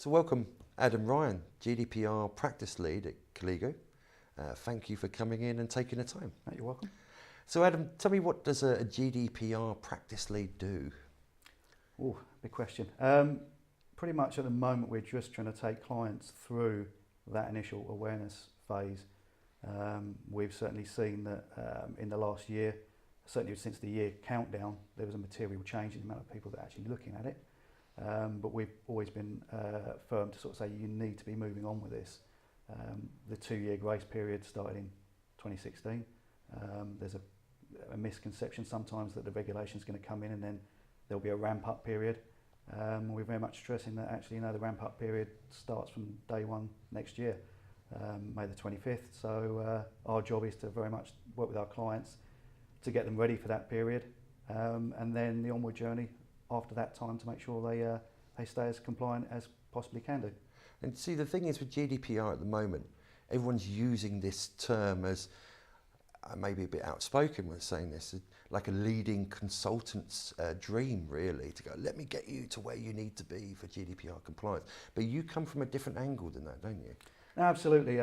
So welcome Adam Ryan, GDPR Practice Lead at Calligo. Thank you for coming in and taking the time. You're welcome. So Adam, tell me, what does a GDPR Practice Lead do? Oh, big question. Pretty much at the moment we're just trying to take clients through that initial awareness phase. We've certainly seen that in the last year, certainly since the year countdown, there was a material change in the amount of people that are actually looking at it. But we've always been firm to sort of say you need to be moving on with this. The 2-year grace period started in 2016. There's a misconception sometimes that the regulation is going to come in and then there'll be a ramp up period. We're very much stressing that actually, the ramp up period starts from day one next year, May the 25th. So our job is to very much work with our clients to get them ready for that period, and then the onward journey after that time to make sure they stay as compliant as possibly can do. And see, the thing is with GDPR at the moment, everyone's using this term as, maybe a bit outspoken when saying this, like a leading consultant's dream, really, to go, let me get you to where you need to be for GDPR compliance. But you come from a different angle than that, don't you? Absolutely.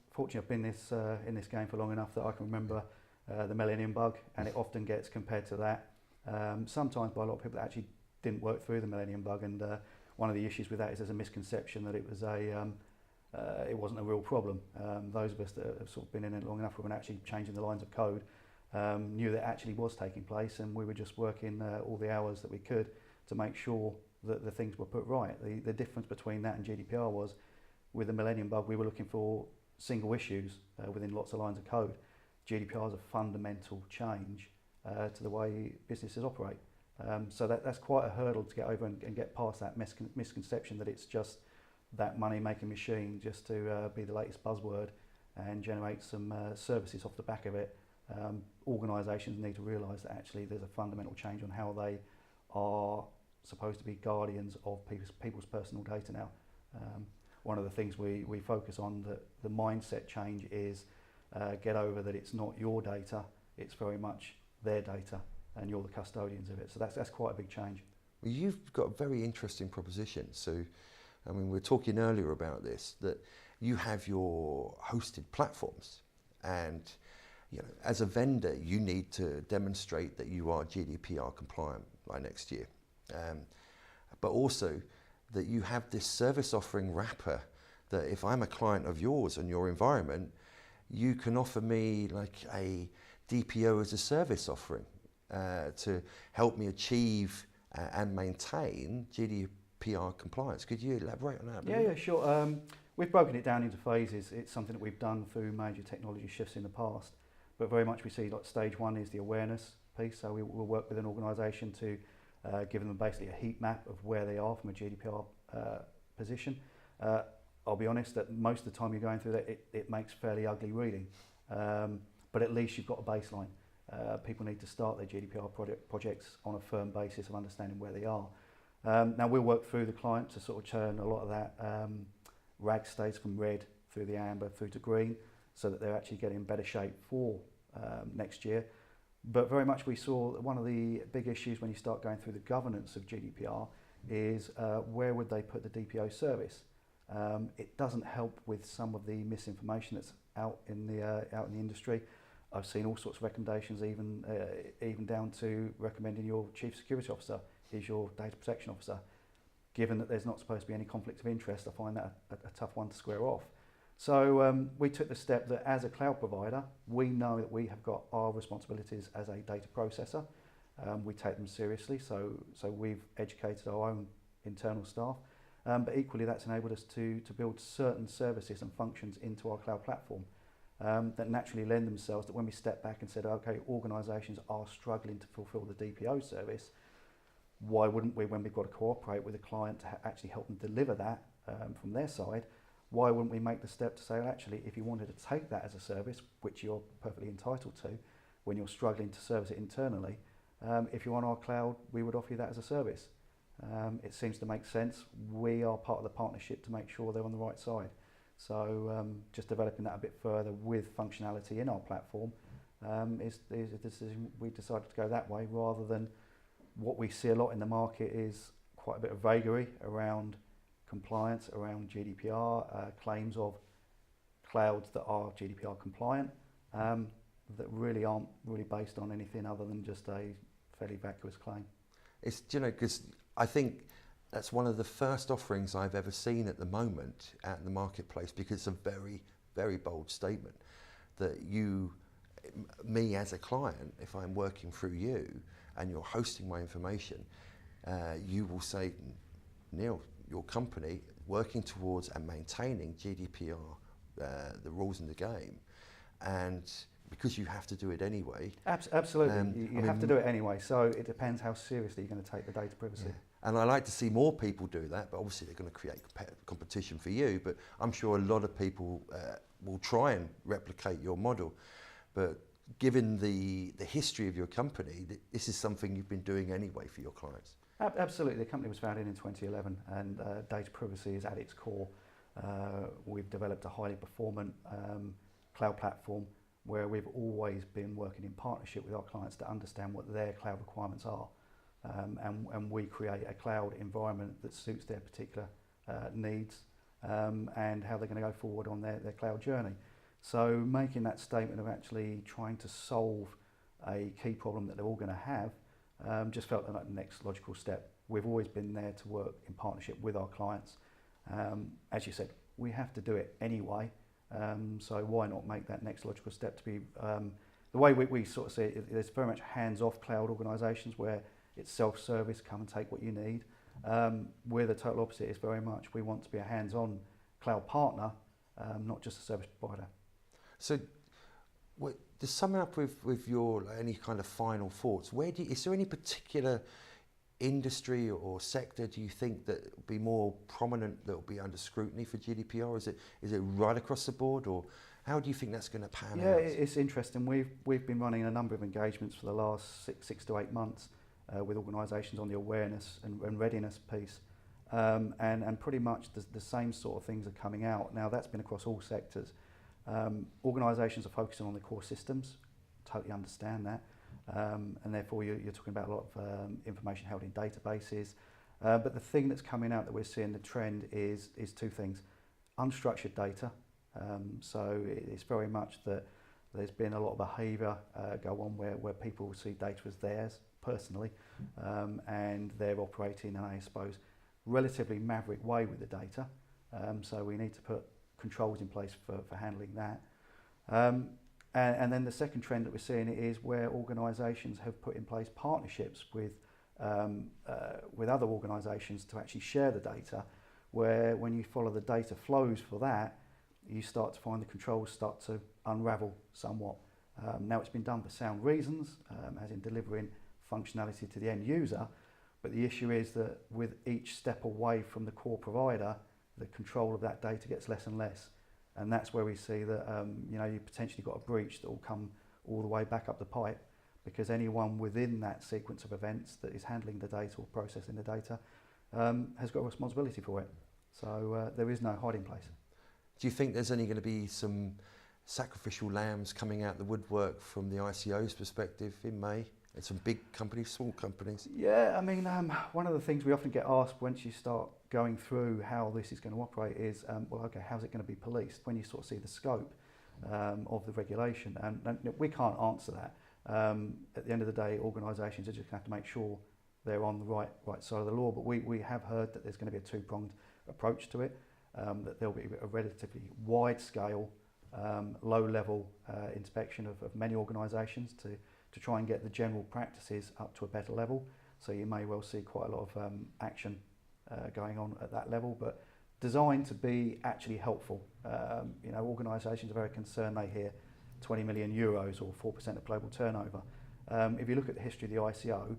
Fortunately, I've been in this game for long enough that I can remember the Millennium Bug, and it often gets compared to that. Sometimes by a lot of people that actually didn't work through the Millennium Bug, and one of the issues with that is there's a misconception that it was it wasn't a real problem. Those of us that have sort of been in it long enough, when actually changing the lines of code, knew that it actually was taking place, and we were just working all the hours that we could to make sure that the things were put right. The difference between that and GDPR was, with the Millennium Bug, we were looking for single issues within lots of lines of code. GDPR is a fundamental change to the way businesses operate. So that's quite a hurdle to get over and get past that misconception that it's just that money-making machine just to be the latest buzzword and generate some services off the back of it. Organisations need to realise that actually there's a fundamental change on how they are supposed to be guardians of people's personal data now. One of the things we focus on, the mindset change is get over that it's not your data, it's very much their data, and you're the custodians of it. So that's quite a big change. Well, you've got a very interesting proposition. So, I mean, we were talking earlier about this, that you have your hosted platforms, and as a vendor, you need to demonstrate that you are GDPR compliant by next year. But also that you have this service offering wrapper that if I'm a client of yours and your environment, you can offer me like a DPO as a service offering to help me achieve and maintain GDPR compliance. Could you elaborate on that? Yeah, sure. We've broken it down into phases. It's something that we've done through major technology shifts in the past, but very much we see like stage one is the awareness piece. So we will work with an organisation to give them basically a heat map of where they are from a GDPR position. I'll be honest that most of the time you're going through that, it makes fairly ugly reading, but at least you've got a baseline. People need to start their GDPR projects on a firm basis of understanding where they are. Now we'll work through the client to sort of turn a lot of that rag states from red through the amber through to green, so that they're actually getting in better shape for next year. But very much we saw that one of the big issues when you start going through the governance of GDPR is where would they put the DPO service? It doesn't help with some of the misinformation that's out in the industry. I've seen all sorts of recommendations, even down to recommending your chief security officer is your data protection officer. Given that there's not supposed to be any conflict of interest, I find that a tough one to square off. So we took the step that as a cloud provider, we know that we have got our responsibilities as a data processor. We take them seriously, so we've educated our own internal staff. But equally, that's enabled us to build certain services and functions into our cloud platform that naturally lend themselves that when we step back and said, okay, organisations are struggling to fulfil the DPO service, why wouldn't we, when we've got to cooperate with a client to actually help them deliver that from their side, why wouldn't we make the step to say, well, actually, if you wanted to take that as a service, which you're perfectly entitled to, when you're struggling to service it internally, if you're on our cloud, we would offer you that as a service. It seems to make sense. We are part of the partnership to make sure they're on the right side. So just developing that a bit further with functionality in our platform is a decision. We decided to go that way rather than what we see a lot in the market is quite a bit of vagary around compliance around GDPR, claims of clouds that are GDPR compliant, that really aren't really based on anything other than just a fairly vacuous claim. It's, because I think that's one of the first offerings I've ever seen at the moment out in the marketplace, because it's a very, very bold statement that me as a client, if I'm working through you and you're hosting my information, you will say, Neil, your company working towards and maintaining GDPR, the rules in the game, and because you have to do it anyway. Absolutely, you have to do it anyway, so it depends how seriously you're going to take the data privacy. Yeah. And I like to see more people do that, but obviously they're going to create competition for you, but I'm sure a lot of people will try and replicate your model. But given the history of your company, this is something you've been doing anyway for your clients. Absolutely, the company was founded in 2011 and data privacy is at its core. We've developed a highly performant cloud platform where we've always been working in partnership with our clients to understand what their cloud requirements are. And we create a cloud environment that suits their particular needs and how they're going to go forward on their cloud journey. So making that statement of actually trying to solve a key problem that they're all going to have just felt like the next logical step. We've always been there to work in partnership with our clients. As you said, we have to do it anyway, so why not make that next logical step to be the way we sort of see it. There's very much hands-off cloud organisations where it's self-service, come and take what you need. We're the total opposite. It's very much we want to be a hands-on cloud partner, not just a service provider. So, to sum it up with your any kind of final thoughts, is there any particular industry or sector do you think that will be more prominent, that will be under scrutiny for GDPR? Is it right across the board, or how do you think that's going to pan out? Yeah, it's interesting. We've been running a number of engagements for the last six to 8 months with organisations on the awareness and readiness piece, and pretty much the same sort of things are coming out. Now that's been across all sectors. Organisations are focusing on the core systems, totally understand that, and therefore you're talking about a lot of information held in databases. But the thing that's coming out that we're seeing the trend is two things: unstructured data. So it's very much that there's been a lot of behaviour go on where people see data as theirs personally, and they're operating in, I suppose, relatively maverick way with the data. So we need to put controls in place for handling that. And then the second trend that we're seeing is where organisations have put in place partnerships with other organisations to actually share the data, where when you follow the data flows for that, you start to find the controls start to unravel somewhat. Now it's been done for sound reasons, as in delivering functionality to the end user, but the issue is that with each step away from the core provider, the control of that data gets less and less. And that's where we see that you've potentially got a breach that will come all the way back up the pipe, because anyone within that sequence of events that is handling the data or processing the data has got a responsibility for it. So there is no hiding place. Do you think there's only going to be some sacrificial lambs coming out the woodwork from the ICO's perspective in May? And some big companies, small companies? Yeah, I mean, one of the things we often get asked once you start going through how this is going to operate is, well, okay, how's it going to be policed? When you sort of see the scope of the regulation, and we can't answer that. At the end of the day, organisations are just going to have to make sure they're on the right side of the law. But we have heard that there's going to be a two-pronged approach to it, that there'll be a relatively wide-scale, low-level inspection of many organisations to try and get the general practices up to a better level. So you may well see quite a lot of action going on at that level, but designed to be actually helpful. Organisations are very concerned. They hear 20 million euros or 4% of global turnover. If you look at the history of the ICO,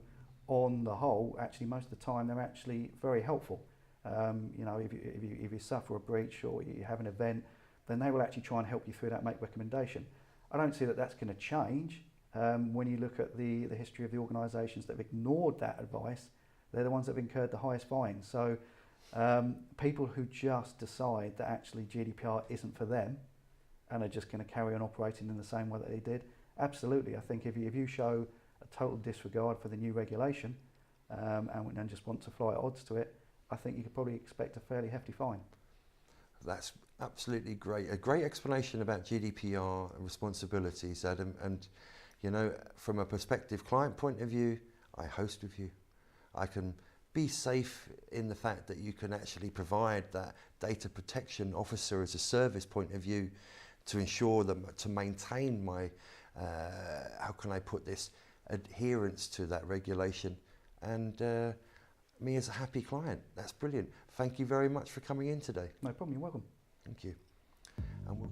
on the whole, actually most of the time they're actually very helpful. If you suffer a breach or you have an event, then they will actually try and help you through that, make recommendation. I don't see that that's going to change. When you look at the history of the organisations that have ignored that advice, they're the ones that have incurred the highest fines. So people who just decide that actually GDPR isn't for them and are just going to carry on operating in the same way that they did, absolutely. I think if you show a total disregard for the new regulation and just want to fly at odds to it, I think you could probably expect a fairly hefty fine. That's absolutely great. A great explanation about GDPR and responsibilities, Adam. And, you know, from a prospective client point of view, I host with you. I can be safe in the fact that you can actually provide that data protection officer as a service point of view to ensure that, to maintain my, how can I put this, adherence to that regulation, and me as a happy client. That's brilliant. Thank you very much for coming in today. No problem, you're welcome. Thank you. And we'll